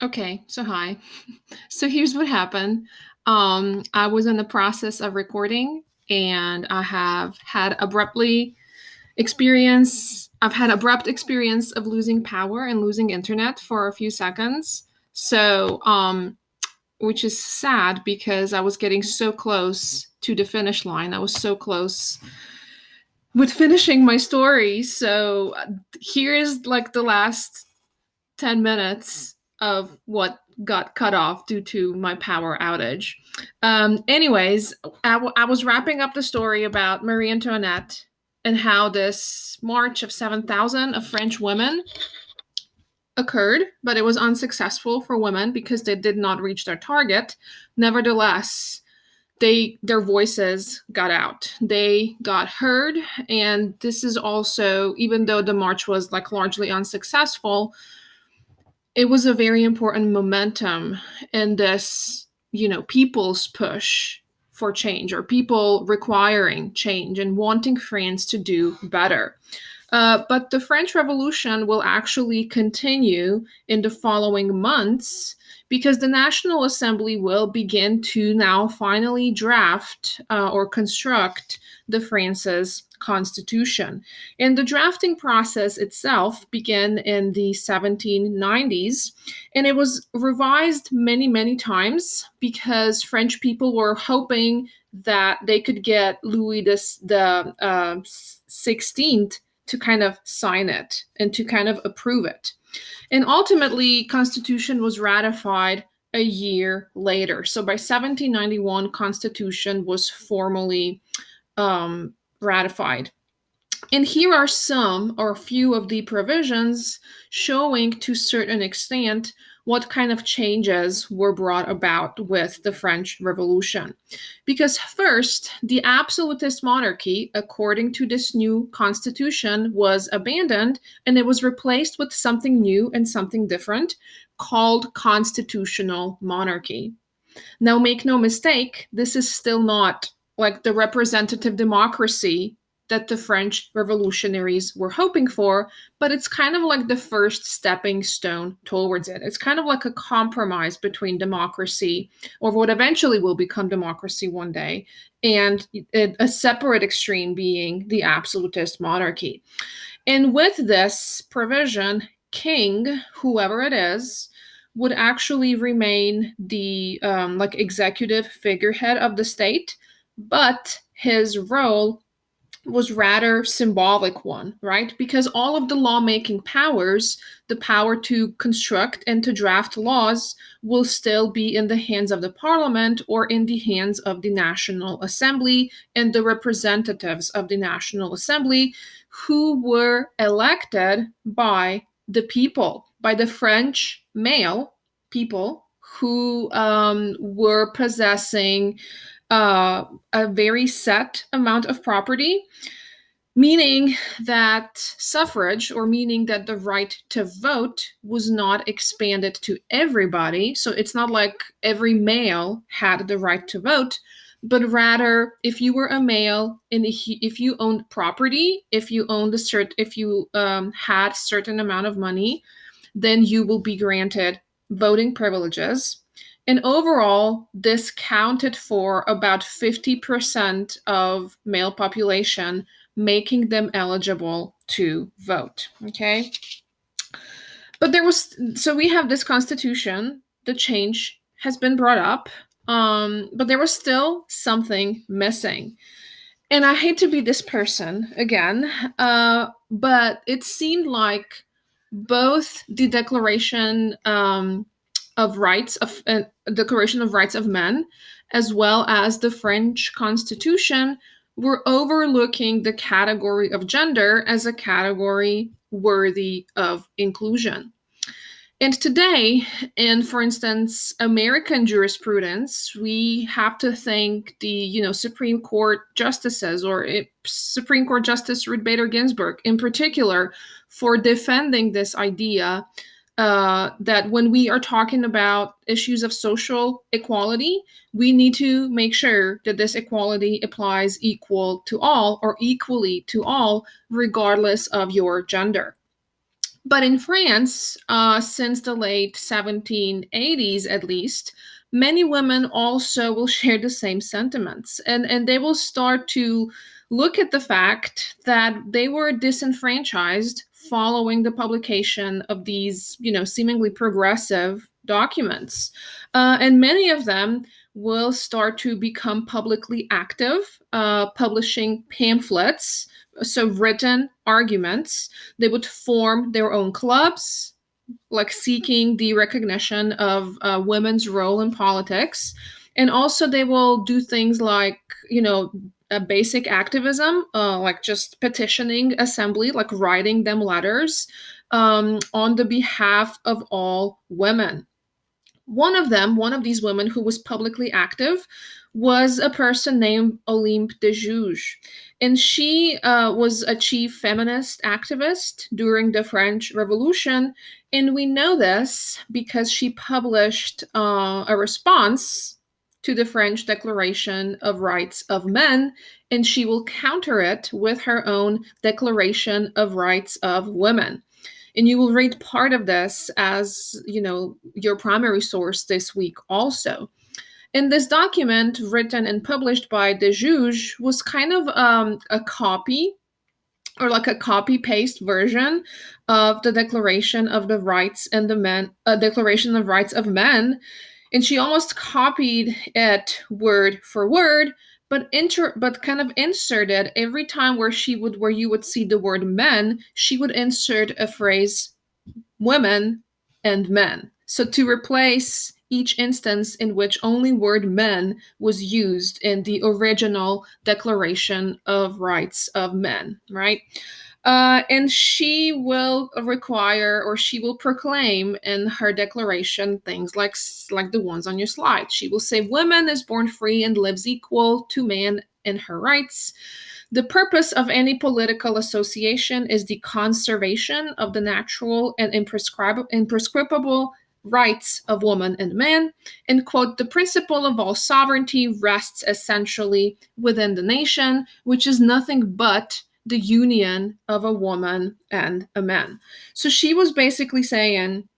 Okay, so hi. So here's what happened. I was in the process of recording, and I've had abrupt experience of losing power and losing internet for a few seconds. So, which is sad because I was getting so close to the finish line. I was so close with finishing my story. So here is like the last 10 minutes of what got cut off due to my power outage. Anyways, I was wrapping up the story about Marie Antoinette and how this march of 7,000 of French women occurred, but it was unsuccessful for women because they did not reach their target. Nevertheless, their voices got out. They got heard, and this is also, even though the march was like largely unsuccessful, it was a very important momentum in this, people's push for change, or people requiring change and wanting France to do better. But the French Revolution will actually continue in the following months because the National Assembly will begin to now finally draft or construct the France's constitution. And the drafting process itself began in the 1790s, and it was revised many, many times because French people were hoping that they could get Louis the 16th to kind of sign it and to kind of approve it. And ultimately, Constitution was ratified a year later. So by 1791, Constitution was formally ratified. And here are some or a few of the provisions showing to a certain extent what kind of changes were brought about with the French Revolution. Because first, the absolutist monarchy, according to this new constitution, was abandoned, and it was replaced with something new and something different called constitutional monarchy. Now, make no mistake, this is still not like the representative democracy that the French revolutionaries were hoping for, but it's kind of like the first stepping stone towards it. It's kind of like a compromise between democracy, or what eventually will become democracy one day, and a separate extreme being the absolutist monarchy. And with this provision, king, whoever it is, would actually remain the like executive figurehead of the state, but his role was rather symbolic one, right? Because all of the lawmaking powers, the power to construct and to draft laws, will still be in the hands of the parliament or in the hands of the National Assembly and the representatives of the National Assembly, who were elected by the people, by the French male people who were possessing a very set amount of property, meaning that suffrage, or meaning that the right to vote, was not expanded to everybody. So it's not like every male had the right to vote, but rather, if you were a male and if you owned property, if you owned if you had certain amount of money, then you will be granted voting privileges. And overall, this counted for about 50% of male population, making them eligible to vote. Okay. But so we have this constitution, the change has been brought up, but there was still something missing. And I hate to be this person again, but it seemed like both the Declaration of Rights of Men, as well as the French Constitution, were overlooking the category of gender as a category worthy of inclusion. And today, in, for instance, American jurisprudence, we have to thank the, Supreme Court justices, or Supreme Court Justice Ruth Bader Ginsburg in particular, for defending this idea that when we are talking about issues of social equality, we need to make sure that this equality applies equal to all, or equally to all, regardless of your gender. But in France, since the late 1780s at least, many women also will share the same sentiments. And they will start to look at the fact that they were disenfranchised following the publication of these, seemingly progressive documents. And many of them will start to become publicly active, publishing pamphlets, so written arguments. They would form their own clubs, like seeking the recognition of women's role in politics. And also, they will do things like, a basic activism, like just petitioning assembly, like writing them letters on the behalf of all women. One of these women who was publicly active, was a person named Olympe de Gouges. And she was a chief feminist activist during the French Revolution. And we know this because she published a response to the French Declaration of Rights of Men, and she will counter it with her own Declaration of Rights of Women. And you will read part of this as, your primary source this week also. And this document, written and published by de Gouges, was kind of a copy, or like a copy paste version of the Declaration of the Rights and the Men, Declaration of Rights of Men. And she almost copied it word for word, but kind of inserted every time where you would see the word men, she would insert a phrase women and men. So to replace each instance in which only word men was used in the original Declaration of Rights of Men, right? And she will require, or she will proclaim in her declaration, things like the ones on your slide. She will say, "Woman is born free and lives equal to man in her rights. The purpose of any political association is the conservation of the natural and imprescriptible rights of woman and man." And quote, "The principle of all sovereignty rests essentially within the nation, which is nothing but the union of a woman and a man." So she was basically saying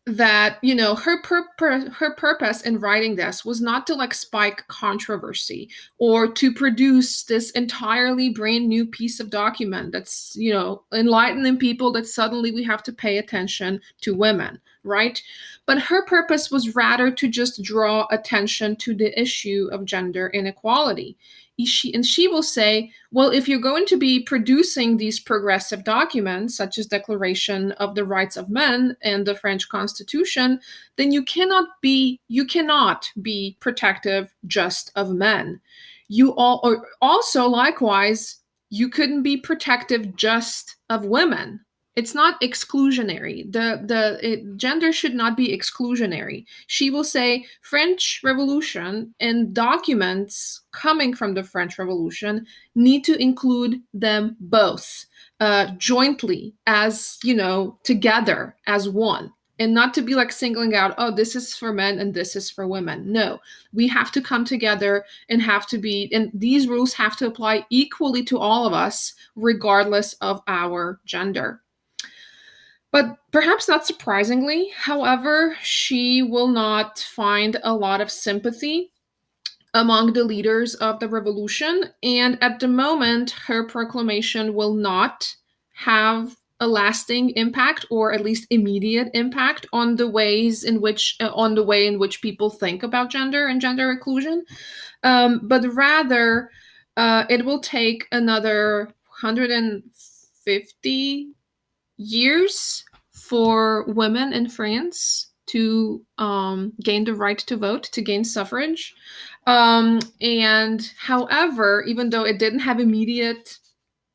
that, her purpose in writing this was not to like spike controversy or to produce this entirely brand new piece of document that's, enlightening people that suddenly we have to pay attention to women, right? But her purpose was rather to just draw attention to the issue of gender inequality. She will say, well, if you're going to be producing these progressive documents, such as Declaration of the Rights of Men and the French Constitution, then you cannot be protective just of men. Or also likewise, you couldn't be protective just of women. It's not exclusionary. Gender should not be exclusionary. She will say French Revolution and documents coming from the French Revolution need to include them both jointly, as, together as one. And not to be like singling out, oh, this is for men and this is for women. No, we have to come together and and these rules have to apply equally to all of us, regardless of our gender. But perhaps not surprisingly, however, she will not find a lot of sympathy among the leaders of the revolution. And at the moment, her proclamation will not have a lasting impact, or at least immediate impact, on the way in which people think about gender and gender inclusion. But rather, it will take another 150 years for women in France to gain the right to vote, to gain suffrage. And however, even though it didn't have immediate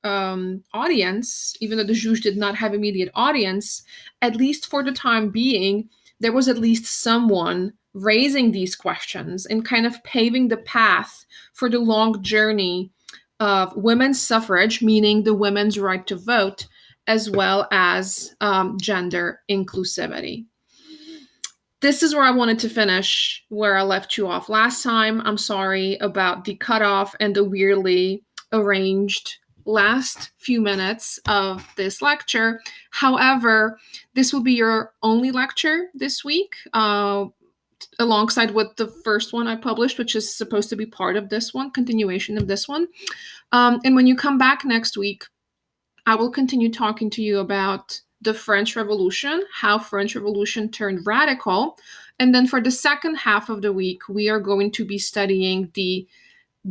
audience, even though the Juge did not have immediate audience, at least for the time being, there was at least someone raising these questions and kind of paving the path for the long journey of women's suffrage, meaning the women's right to vote, as well as gender inclusivity. This is where I wanted to finish, where I left you off last time. I'm sorry about the cutoff and the weirdly arranged last few minutes of this lecture. However, this will be your only lecture this week, alongside with the first one I published, which is supposed to be part of this one, continuation of this one. And when you come back next week, I will continue talking to you about the French Revolution, how French Revolution turned radical. And then for the second half of the week, we are going to be studying the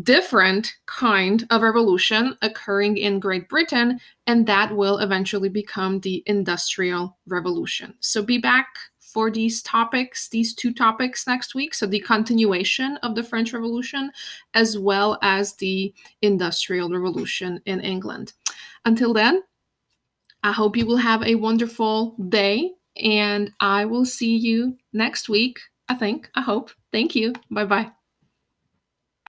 different kind of revolution occurring in Great Britain, and that will eventually become the Industrial Revolution. So be back for these topics, these two topics next week. So the continuation of the French Revolution, as well as the Industrial Revolution in England. Until then, I hope you will have a wonderful day, and I will see you next week. I hope. Thank you. Bye-bye.